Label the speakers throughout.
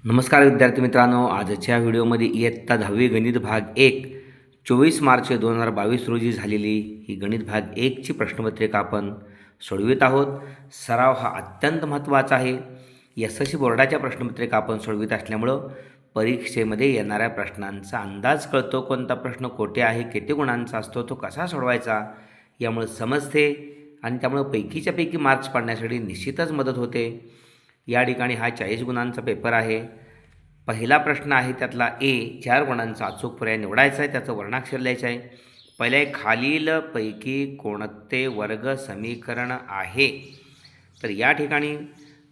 Speaker 1: नमस्कार विद्यार्थी मित्रांनो, आजच्या व्हिडिओमध्ये इयत्ता 10वी गणित भाग 1 24 मार्च 2022 रोजी झालेली ही गणित भाग 1 ची प्रश्नपत्रिका आपण सोडवित आहोत. सराव हा अत्यंत महत्त्वाचा आहे. यशस्वी बोर्डाच्या प्रश्नपत्रिका आपण सोडवित असल्यामुळं परीक्षेमध्ये येणाऱ्या प्रश्नांचा अंदाज कळतो. कोणता प्रश्न कोठे आहे, किती गुणांचा असतो, तो कसा सोडवायचा यामुळे समजते आणि त्यामुळे पैकीच्या पैकी मार्क्स पाडण्यासाठी निश्चितच मदत होते. या ठिकाणी हा 40 गुणांचा पेपर आहे. पहिला प्रश्न आहे त्यातला ए, 4 गुणांचा अचूक पर्याय निवडायचा आहे. त्याचं वर्णाक्षर लिहायचं आहे. पहिला आहे, खालीलपैकी कोणते वर्ग समीकरण आहे. तर या ठिकाणी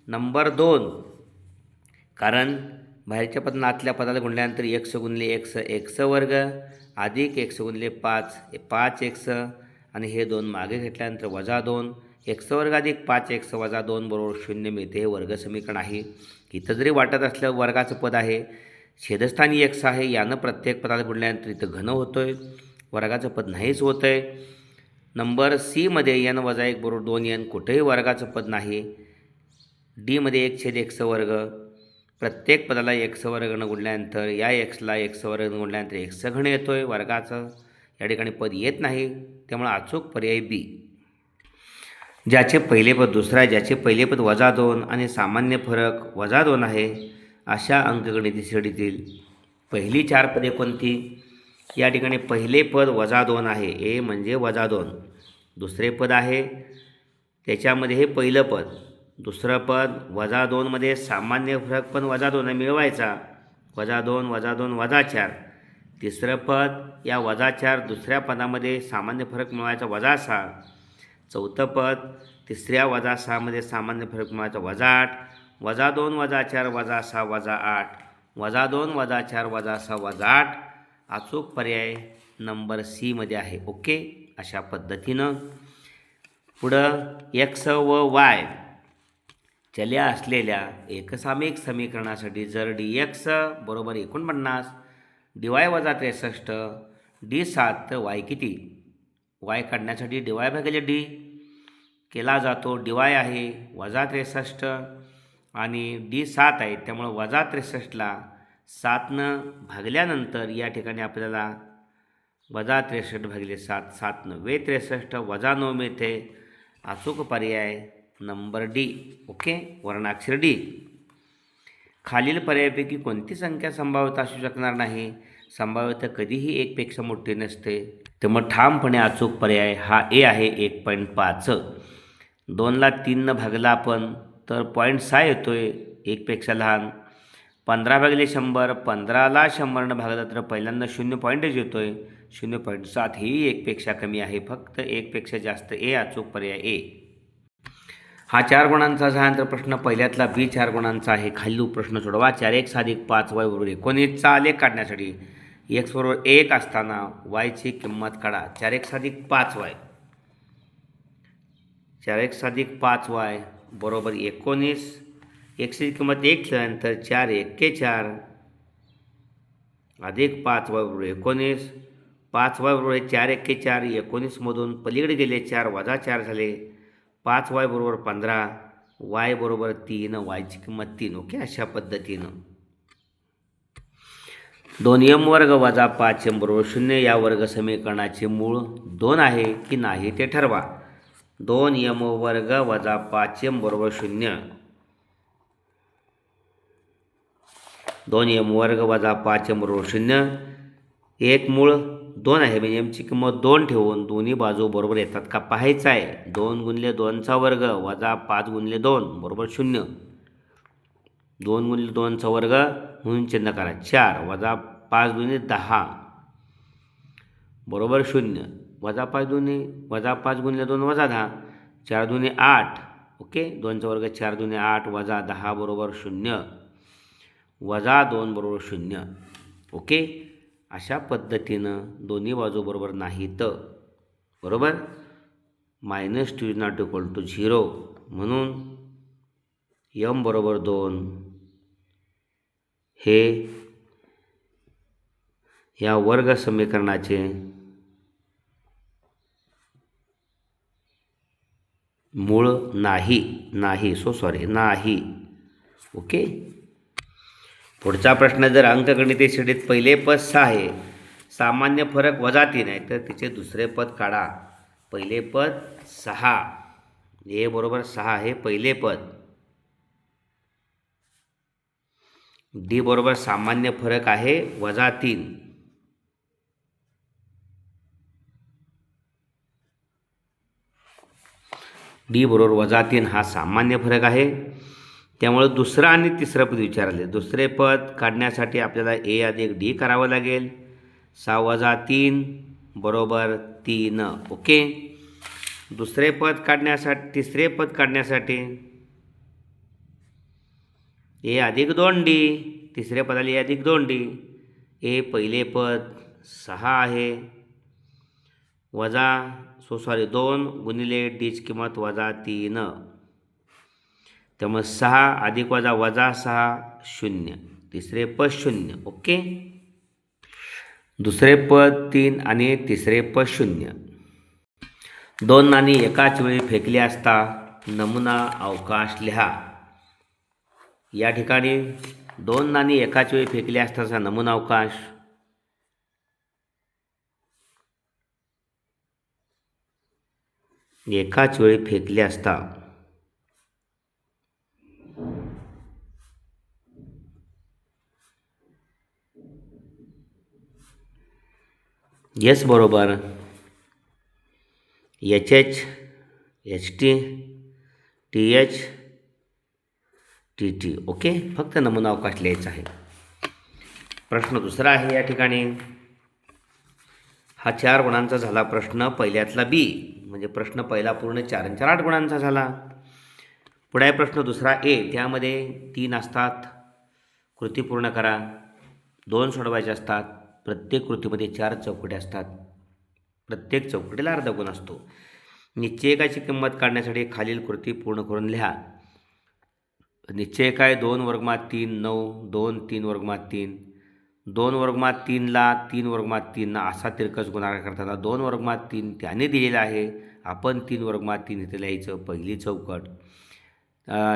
Speaker 1: नंबर 2, कारण बाहेरच्या पदांना आतल्या पदाला गुणल्यानंतर एक्स गुणले एक्स एक्स वर्ग अधिक एक्स गुणले 5 एक्स आणि हे 2 मागे घेतल्यानंतर वजा 2 एक्स वर्ग अधिक 5 एक्स वजा 2 बरोबर 0 मिळते. हे वर्ग समीकरण आहे. इथं जरी वाटत असलं वर्गाचं पद आहे, छेदस्थानी एक्स आहे, यानं प्रत्येक पदाला गुणल्यानंतर इथं घन होतो आहे, वर्गाचं पद नाहीच होतं आहे. नंबर सीमध्ये एन वजा 1 बरोबर 2n, कुठेही वर्गाचं पद नाही. डीमध्ये 1/x वर्ग, प्रत्येक पदाला एक्स वर्गनं गुणल्यानंतर या एक्सला एक्स वर्गनं गुणल्यानंतर एक्स घन येतो आहे, वर्गाचं या ठिकाणी पद येत नाही. त्यामुळे अचूक पर्याय बी. ज्याचे पहिले पद दुसरा आहे, ज्याचे पहिले पद वजा 2 आणि सामान्य फरक वजा 2 आहे, अशा अंकगणिती श्रेणीतील पहिली 4 पदे कोणती. या ठिकाणी पहिले पद वजा 2 आहे, ए म्हणजे वजा 2. दुसरे पद आहे त्याच्यामध्ये हे पहिलं पद, दुसरं पद वजा 2मध्ये सामान्य फरक पण वजा 2 मिळवायचा, वजा 2 वजा 2 वजा 4. तिसरं पद या वजा 4 दुसऱ्या पदामध्ये सामान्य फरक मिळवायचा वजा 6. चौथं पद तिसऱ्या वजा 6मध्ये सामान्य फरक मिळवायचा वजा 8. वजा 2 वजा 4 वजा 6 वजा 8, वजा 2 वजा 4 वजा 6 वजा 8. अचूक पर्याय नंबर सीमध्ये आहे. ओके, अशा पद्धतीनं पुढं एक्स व वाय चल्या असलेल्या एकसामिक समीकरणासाठी जर डी एक्स बरोबर 49, डी वाय वजा 63, डी 7, तर वाय किती. वाय काढण्यासाठी डी वाय भागिले डी केला जातो. डी वाय आहे वजा 63 आणि डी 7 आहे, त्यामुळं वजा 63ला 7नं भागल्यानंतर या ठिकाणी आपल्याला वजा 63 भागिले 7, 7 9 63 वजा 9 मिळते. अचूक पर्याय नंबर डी. ओके, वर्णाक्षर डी. खालील पर्यायापैकी कोणती संख्या संभाव्यता असू शकणार नाही. संभाव्यता कधीही 1पेक्षा मोठी नसते. तर मग ठामपणे अचूक पर्याय हा ए आहे, 1.5. 2ला 3नं भागला आपण तर 0.6 येतो आहे, 1पेक्षा लहान. 15 भागिले 100, 15ला 100नं भागलं तर पहिल्यांदा 0 येतो आहे, 0.7 ही 1पेक्षा कमी आहे. फक्त 1पेक्षा जास्त ए, अचूक पर्याय ए. हा 4 गुणांचा झाल्यानंतर प्रश्न पहिल्यातला बी 4 गुणांचा आहे. खालील प्रश्न सोडवा. 4x अधिक 5y बरोबर 19चा आलेख काढण्यासाठी x बरोबर 1 असताना yची किंमत काढा. 4x अधिक 5y, 4x अधिक 5y बरोबर 19. xची किंमत 1 ठेवल्यानंतर 4 1 4 अधिक 5y बरोबर 19. 5y बरोबर 4 1 4, 19मधून पलीकडे गेले 4 वजा 4 झाले. 5y बरोबर 15, y बरोबर 3, yची किंमत 3. ओके, अशा पद्धतीनं 2m वर्ग वजा 5m बरोबर 0 या वर्ग समीकरणाचे मूळ 2 आहे की नाही ते ठरवा. 2m वर्ग वजा 5m बरोबर 0. 2m वर्ग वजा 5m बरोबर 0. एक मूळ 2 आहे म्हणजे एमची किंमत 2 ठेवून दोन्ही बाजू बरोबर येतात का पाहायचं आहे. 2 गुणिले 2चा वर्ग वजा 5 गुणिले 2 बरोबर 0. 2 गुणिले 2चा वर्ग म्हणून चिन्ह करा. 4 वजा 5 दुनी 10 बरोबर 0. वजा 5 गुणिले 2 वजा 10, 4 दुनी 8. ओके, 2चा वर्ग 4 दुनी 8 वजा 10 बरोबर 0, वजा 2 बरोबर 0. ओके, अशा पद्धतीनं दोन्ही बाजू बरोबर नाही तर बरोबर -2 इज नॉट इक्वल टू 0, म्हणून m बरोबर 2 हे या वर्ग समीकरणाचे मूळ नाही. ओके, पुढचा प्रश्न, जर अंकगणितीय श्रेणीत पहिले पद 6 आहे, सामान्य फरक -3 आहे, तर तिचे दुसरे पद काढा. पहिले पद 6, ए बरोबर 6 आहे पहिले पद. डी बरोबर सामान्य फरक आहे -3. डी बरोबर -3 हा सामान्य फरक आहे. त्यामुळे दुसरं आणि तिसरं पद विचारले. दुसरे पद काढण्यासाठी आपल्याला ए अधिक डी करावं लागेल. 6 - 3 बरोबर 3. ओके. दुसरे पद काढण्यासाठी, तिसरे पद काढण्यासाठी ए अधिक 2D, तिसऱ्या पदाला ए अधिक 2D. ए पहिले पद 6 आहे, वजा 2 गुणिले डीची किंमत -3. त्यामुळे 6 अधिक वजा 6 0. तिसरे पद 0. ओके. दुसरे पद 3 आणि तिसरे पद 0. 2 नाणी एकाच वेळी फेकली असता नमुना अवकाश लिहा. या ठिकाणी 2 नाणी एकाच वेळी फेकली असताचा नमुना अवकाश एकाच वेळी फेकले असता एस बरोबर HH HT TH TT. Okay. फक्त नमुना अवकाश लिहायचा आहे. प्रश्न दुसरा आहे या ठिकाणी. हा 4 गुणांचा झाला प्रश्न. पहिल्यातला बी म्हणजे प्रश्न पहिला पूर्ण 4 आणि 4 8 गुणांचा झाला. पुढे आहे प्रश्न दुसरा ए. त्यामध्ये 3 असतात. कृती पूर्ण करा. 2 सोडवायचे असतात. प्रत्येक कृतीमध्ये 4 चौकटी असतात. प्रत्येक चौकटीला अर्धा गुण असतो. निश्चयकाची किंमत काढण्यासाठी खालील कृती पूर्ण करून लिहा. निश्चयक आहे 2 वर्गमात 3 9, 2 3 वर्गमात 3. 2 वर्गमात 3ला 3 वर्गमात 3 असा तिरकस गुणाकार करताना 2 वर्गमात 3 त्याने दिलेला आहे. आपण 3 वर्गमात 3 इथे लिहायचं. पहिली चौकट.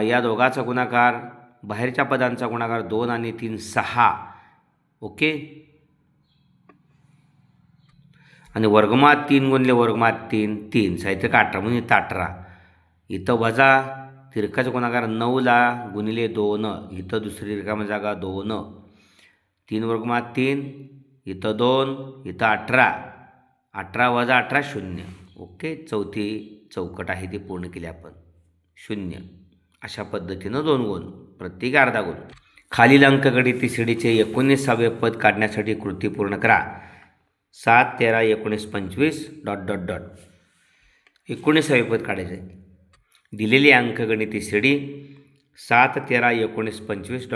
Speaker 1: या दोघाचा गुणाकार, बाहेरच्या पदांचा गुणाकार 2 आणि 3 6. ओके. आणि वर्गमात 3 गुणले वर्गमात 3 3. साहित्रिक 18 म्हणजे 18. इथं वजा तिरकाचा गुणाकार 9ला गुणिले 2. इथं दुसरी रिकामी जागा 2. 3 वर्गमात 3, इथं 2, इथं 18. 18 वजा 18 0. ओके. चौथी चौकट आहे ती पूर्ण केली आपण. 0. अशा पद्धतीनं 2 गुण, प्रत्येकी अर्धा गुण. खालील अंकगणित श्रेणीचे 19वे पद काढण्यासाठी कृती पूर्ण करा. 7 13 19 25 ... 19वे पद काढायचे. दिलेली अंकगणिती श्रेणी 7 13 19 25 ...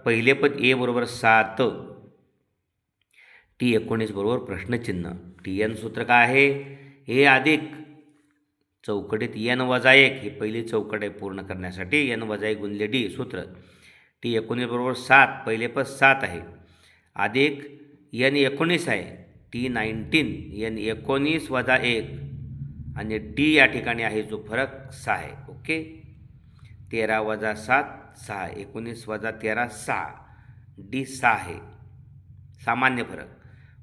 Speaker 1: पहिले पद ए बरोबर 7, टी 19 बरोबर प्रश्नचिन्ह. TN सूत्र काय आहे? ए अधिक चौकटीत n वजा 1 ही पहिली चौकट आहे पूर्ण करण्यासाठी. n वजा 1 गुणिले डी सूत्र. टी 19 बरोबर 7, पहिले पद 7 आहे, अधिक n 19 आहे. टी 19 n 19 वजा 1 आणि डी या ठिकाणी आहे जो फरक 6 आहे. ओके. 13 वजा 7 6, 19 वजा 13 6, डी 6 आहे सामान्य फरक.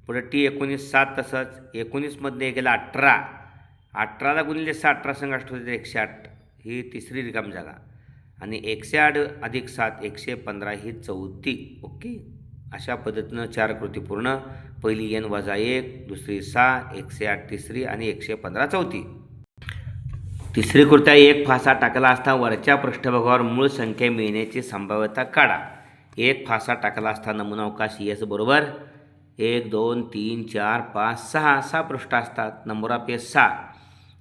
Speaker 1: पुढे टी 19 7 तसंच 19मधनं गेला 18. 18ला गुणिले 6 18 संघ 8 होते 108 ही तिसरी रिकाम जागा. आणि 108 अधिक 7 115 ही चौथी. ओके. अशा पद्धतीनं 4 कृती पूर्ण. पहिली n वजा 1, दुसरी 6, 108 तिसरी आणि 115 चौथी. तिसरी कृत्या 1 फासा टाकला असता वरच्या पृष्ठभागावर मूळ संख्या मिळण्याची संभाव्यता काढा. 1 फासा टाकला असता नमुना अवकाश S बरोबर 1 2 3 4 5 6 6 पृष्ठ असतात. Number of S 6.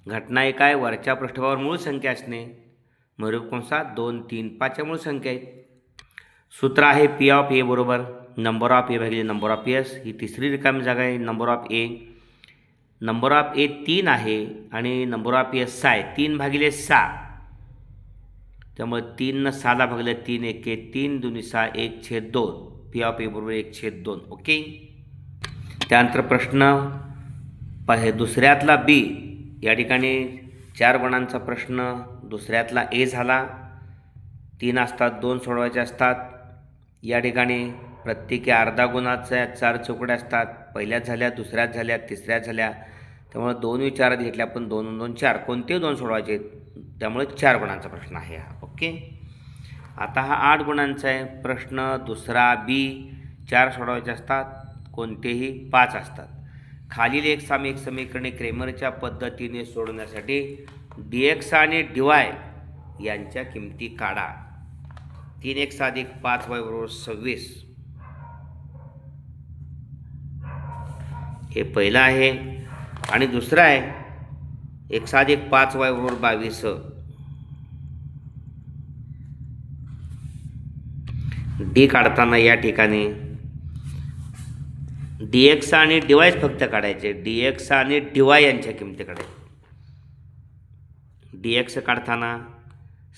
Speaker 1: घटना एक आहे वरच्या पृष्ठभागावर मूळ संख्या असणे. कंसात 2 3 5 मूळ संख्या आहेत. सूत्र आहे P ऑफ A बरोबर नंबर ऑफ A भागिले नंबर ऑफ S. ही तिसरी रिकामी जागा आहे number of A. Number of A 3 आहे आणि नंबर ऑफ S 6 आहे. 3 भागिले 6. त्यामुळे 3 6ला भागिले 3 1 3 2 6 1/2. P ऑफ A बरोबर 1/2. ओके. त्यानंतर प्रश्न दुसऱ्यातला B. या ठिकाणी 4 गुणांचा प्रश्न. दुसऱ्यातला A झाला. 3 असतात, 2 सोडवायचे असतात. या ठिकाणी प्रत्येकी अर्धा गुणाच्या 4 चौकड्या असतात. पहिल्याच झाल्या, दुसऱ्यात झाल्या, तिसऱ्यात झाल्या. त्यामुळे 2 विचारात घेतले आपण. 2 2 4 कोणतेही 2 सोडवायचे. त्यामुळे 4 गुणांचा प्रश्न आहे हा. ओके. आता हा 8 गुणांचा आहे प्रश्न. दुसरा बी. 4 सोडवायचे असतात, कोणतेही 5 असतात. खालील एक सामायिक समीकरणे क्रेमरच्या पद्धतीने सोडवण्यासाठी dx आणि dy यांच्या किमती काढा. 3x अधिक 5y बरोबर 26 हे पहिलं आहे. आणि दुसरं आहे x अधिक 5y बरोबर 22. डी काढताना या ठिकाणी dx आणि dy फक्त काढायचे. dx आणि dy यांच्या किमती काढायच्या. dx काढताना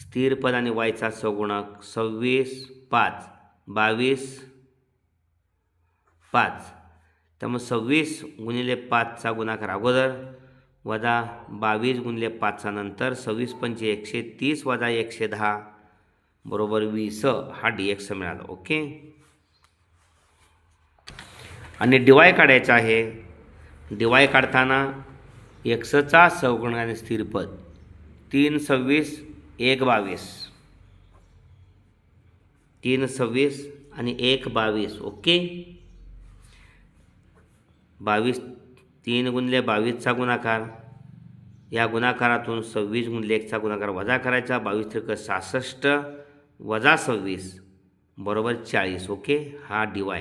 Speaker 1: स्थिर पद आणि yचा सगुणक 26 5 22 5. त्यामुळे 26 गुणिले 5चा गुणाकार अगोदर वजा 22 गुणिले 5चा नंतर. 26 पंचे 130 वजा 110 बरोबर 20 हा dx मिळाला. ओके. आणि dy काढायचा आहे. dy काढताना xचा सगुणक आणि स्थिर पद 3 26 1 22. 3 26 आणि 1 22. ओके. 22 3 गुणिले 22चा गुणाकार. या गुणाकारातून 26 गुणिले 1चा गुणाकार वजा करायचा. 22 त्रिक 66 वजा 26 बरोबर 40. ओके. हा dy.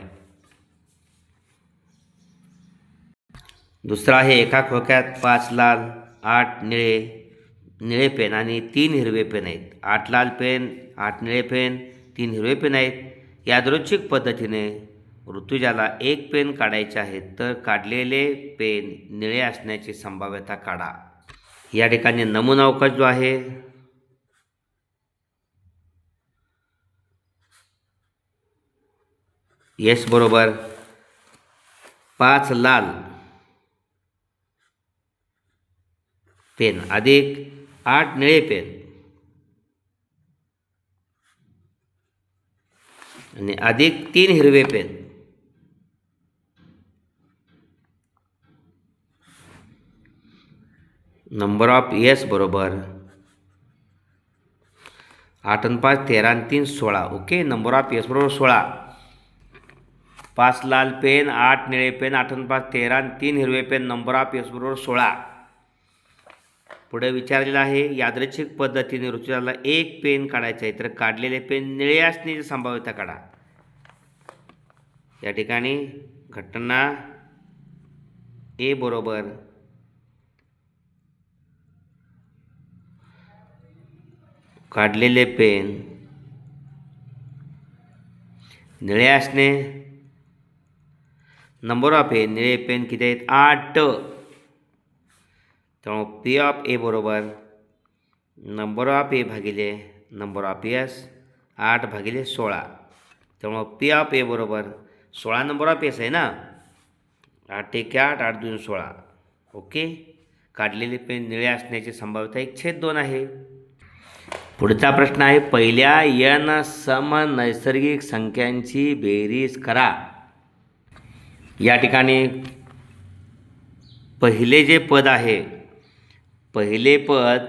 Speaker 1: दुसरा आहे एका खोक्यात 5 लाल 8 निळे पेन आणि 3 हिरवे पेन आहेत. 8 लाल पेन 8 निळे पेन 3 हिरवे पेन आहेत. यादृच्छिक पद्धतीने ऋतुजाला एक पेन काढायचे आहे, तर काढलेले पेन निळे असण्याची संभाव्यता काढा. या ठिकाणी नमुना अवकाश जो आहे यश बरोबर 5 लाल पेन अधिक 8 निळे पेन आणि अधिक 3 हिरवे पेन. नंबर ऑफ यस बरोबर 8 आणि 5 13 आणि 3 16. ओके. नंबर ऑफ यस बरोबर 16. 5 लाल पेन 8 निळे पेन 8 आणि 5 13 आणि 3 हिरवे पेन. नंबर ऑफ यस बरोबर 16. पुढे विचारलेलं आहे यादृच्छिक पद्धतीने ऋतुजाला एक पेन काढायचे आहे, तर काढलेले पेन निळे असण्याची संभाव्यता काढा. या ठिकाणी घटना ए बरोबर काढलेले पेन निळे असणे. नंबर ऑफ ए निळे पेन किती आहेत 8. त्यामुळे पी ऑफ ए बरोबर नंबर ऑफ ए भागिले नंबर ऑफ एस 8 भागिले 16. त्यामुळे पी ऑफ ए बरोबर 16 नंबर ऑफ एस आहे ना. 8 1 8 8 2 16. ओके. काढलेले पेन निळे असण्याची संभाव्यता 1/2 आहे. पुढचा प्रश्न आहे पहिल्या n सम नैसर्गिक संख्यांची बेरीज करा. या ठिकाणी पहिले जे पद आहे पहिले पद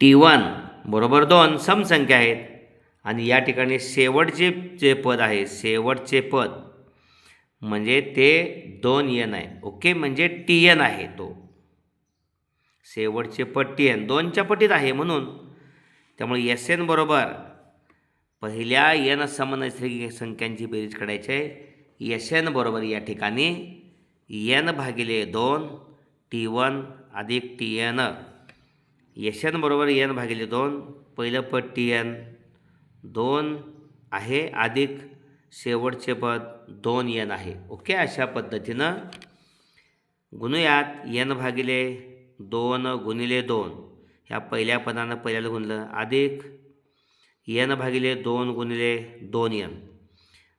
Speaker 1: T1 बरोबर 2 समसंख्या आहेत. आणि या ठिकाणी शेवटचे जे पद आहे शेवटचे पद म्हणजे ते 2n आहे. ओके. म्हणजे Tn आहे. तो शेवटचे पद Tn 2च्या पटीत आहे म्हणून. त्यामुळे Sn बरोबर पहिल्या n समनैसर्गिक संख्यांची बेरीज काढायची आहे. Sn बरोबर या ठिकाणी n भागिले 2 T1 अधिक Tn. Sn बरोबर n भागिले 2. पहिलं पद Tn 2 आहे अधिक शेवटचे पद 2n आहे. ओके. अशा पद्धतीनं गुणूयात. n भागिले 2 गुणिले 2 ह्या पहिल्या पदानं पहिल्याला गुणलं अधिक n भागिले 2 गुणिले 2n.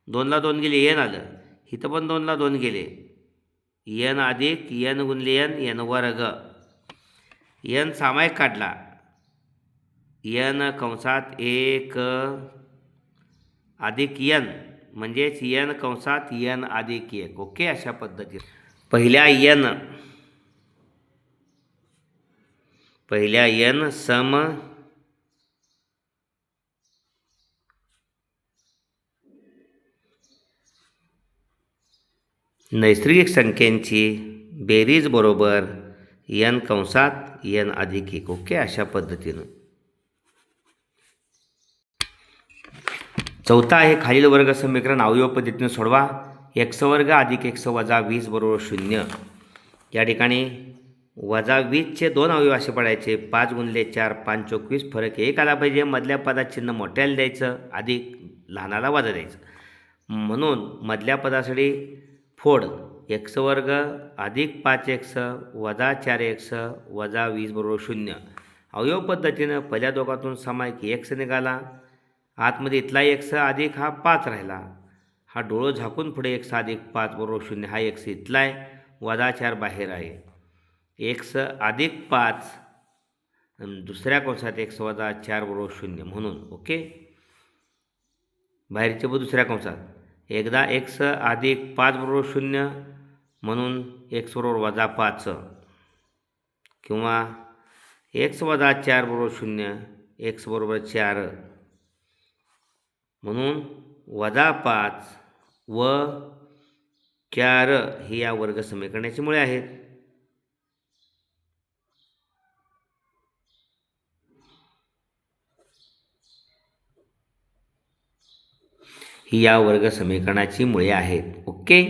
Speaker 1: 2ला 2 गेले n आलं. इथं पण 2ला 2 गेले n अधिक n गुणिले n वर्ग. n सामायिक काढला. n कंसात 1 अधिक यन म्हणजेच यन कंसात यन अधिक एक. ओके, अशा पद्धतीने पहिल्या यन सम नैसर्गिक संख्यांची बेरीज बरोबर यन कंसात यन अधिक एक. ओके, अशा पद्धतीनं. चौथा आहे खालील वर्ग समीकरण अवयव पद्धतीने सोडवा. एक्स वर्ग अधिक एक्स वजा 20 बरोबर 0. या ठिकाणी वजा 20चे दोन अवयव असे पडायचे. 5 गुणिले 4 5 चौक 20. फरक एक आला पाहिजे. मधल्या पदात चिन्ह मोठ्याला द्यायचं, अधिक लहानाला वजा द्यायचं. म्हणून मधल्या पदासाठी फोड एक्स वर्ग अधिक 5x वजा 4x वजा 20 बरोबर 0. अवयव पद्धतीनं पहिल्या दोघातून सामायिक एक्स निघाला. आतमध्ये इथला एक्स अधिक हा 5 राहिला. हा डोळं झाकून पुढे एक्स अधिक 5 बरोबर 0. हा एक्स इथला आहे, वजा 4 बाहेर आहे. एक्स अधिक 5 दुसऱ्या कंसात एक्स वजा 4 बरोबर 0 म्हणून. ओके, बाहेरचे व दुसऱ्या कंसात एकदा एक्स अधिक 5 बरोबर 0 म्हणून एक्स बरोबर वजा 5 किंवा एक्स वजा 4 बरोबर 0 एक्स बरोबर 4 म्हणून वजा 5 व 4 ही या वर्ग समीकरणाची मुळे आहेत. ही या वर्ग समीकरणाची मुळे आहेत. ओके,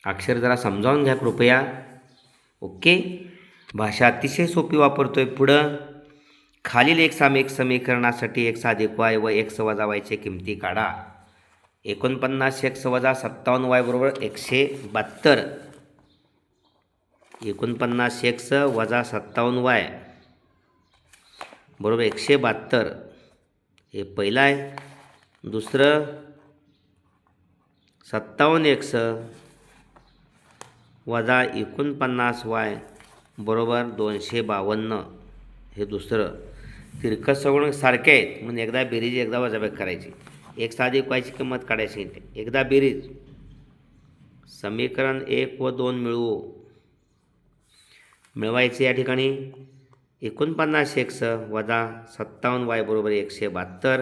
Speaker 1: अक्षर जरा समजावून घ्या कृपया. ओके, भाषा अतिशय सोपी वापरतोय. पुढं खालील एक सामायिक समीकरणासाठी एक्स अधिक वाय व एक्स वजा वायच्या किमती काढा. 49x वजा 57y बरोबर 172. 49x वजा 57y बरोबर 172 हे पहिलं आहे. दुसरं 57x वजा 49y बरोबर 252 हे दुसरं. तिरकस सगुण सारखे आहेत म्हणून एकदा बेरीज एकदा वजाबाकी करायची. एक्स अधिक वायची किंमत काढायची. एकदा बेरीज समीकरण 1 व 2 मिळवायचे. या ठिकाणी 49x वजा 57y बरोबर 172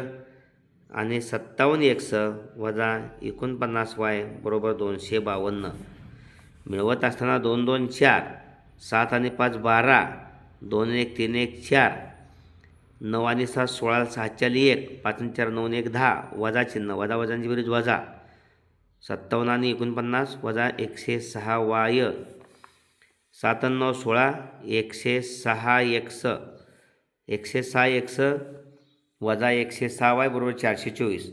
Speaker 1: आणि 57x वजा 49y बरोबर 252 मिळवत असताना 2 2 4 7 आणि 5 12 2 1 3 1 4 9 आणि 7 16 6 1 5 आणि 4 9 1 10 वजा चिन्ह वजा वजांची बेरीज वजा 57 आणि 49 वजा 106y 7 आणि 9 16 106x 106x वजा 106y बरोबर 424.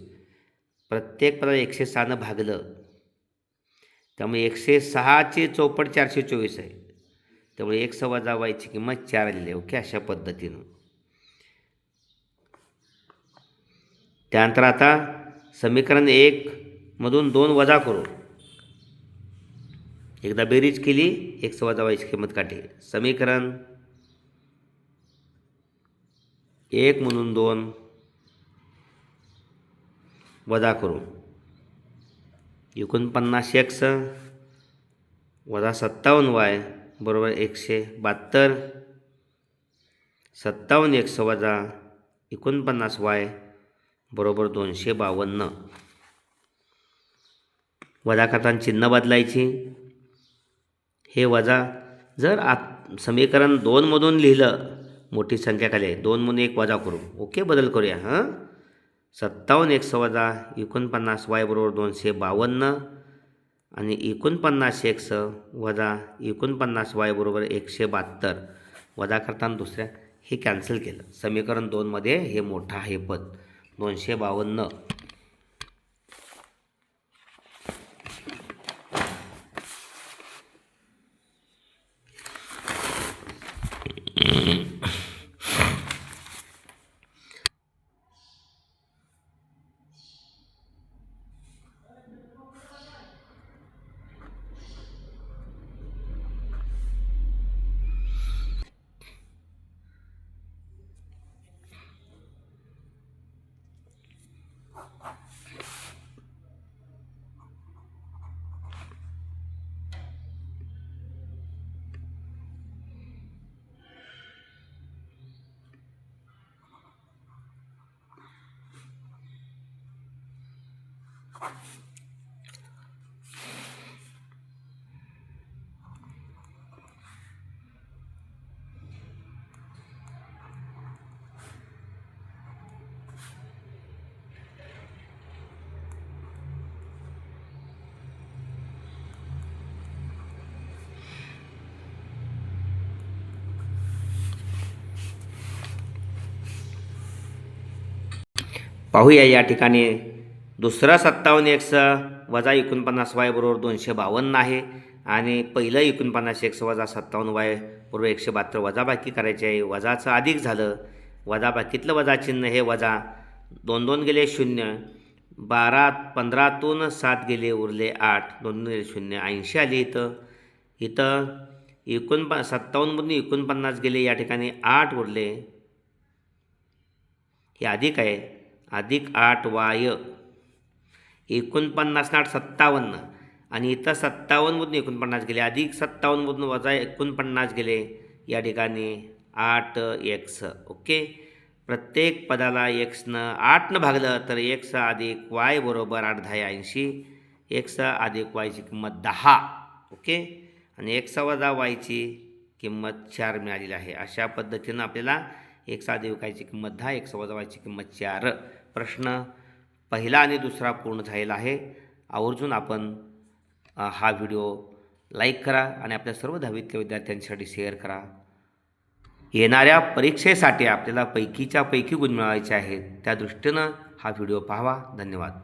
Speaker 1: प्रत्येक पदाला 106 भागलं त्यामुळे 106ची चौपट 424 आहे. त्यामुळे एक्स वजा वायची किंमत 4 आलेली आहे. ओके, अशा पद्धतीनं. त्यानंतर आता समीकरण 1 मधून 2 वजा करू. एकदा बेरीज केली एक्स वजा वायची किंमत काढली. समीकरण 1 म्हणून 2 वजा करू. 49x वजा 57y बरोबर 172. 57x वजा 49y बरोबर 252. वजा करताना चिन्ह बदलायची. हे वजा जर समीकरण 2 मधून लिहिलं मोठी संख्या खाली 2 म्हणून 1 वजा करू. ओके, बदल करूया. 57x वजा 49y बरोबर 252 आणि 49x वजा 49y बरोबर 172 वजा करताना दुसऱ्या हे कॅन्सल केलं. समीकरण 2 मध्ये हे मोठं आहे पद 252. पाहूया या ठिकाणी दुसरा 57x वजा 49y बरोबर 252 आहे आणि पहिलं 49x वजा 57y बरोबर 172 वजाबाकी करायचे आहे. वजाचं अधिक झालं, वजाबाकीतलं वजा चिन्ह हे वजा, 2 2 गेले 0, 15तून 7 गेले उरले 8, 2 गेले 0, 80 आले. इथं 57मधून 49 गेले, या ठिकाणी 8 उरले, हे अधिक आहे, अधिक 8y, 49 8 57 आणि इथं 57मधून 49 गेले, अधिक 57मधून वजा 49 गेले, या ठिकाणी 8x. ओके, प्रत्येक पदाला xनं 8 भागलं तर x अधिक y बरोबर 8 10 80, x अधिक yची किंमत 10. ओके, आणि x वजा yची किंमत 4 मिळालेली आहे. अशा पद्धतीनं आपल्याला x अधिक yची किंमत 10, x वजा yची किंमत 4. प्रश्न पहिला आणि दुसरा पूर्ण झालेला आहे. आवर्जून आपण हा व्हिडिओ लाईक करा आणि आपल्या सर्व 10वीतल्या विद्यार्थ्यांसाठी शेअर करा. येणाऱ्या परीक्षेसाठी आपल्याला पैकीच्या पैकी गुण मिळवायचे आहेत, त्या दृष्टीनं हा व्हिडिओ पाहावा. धन्यवाद.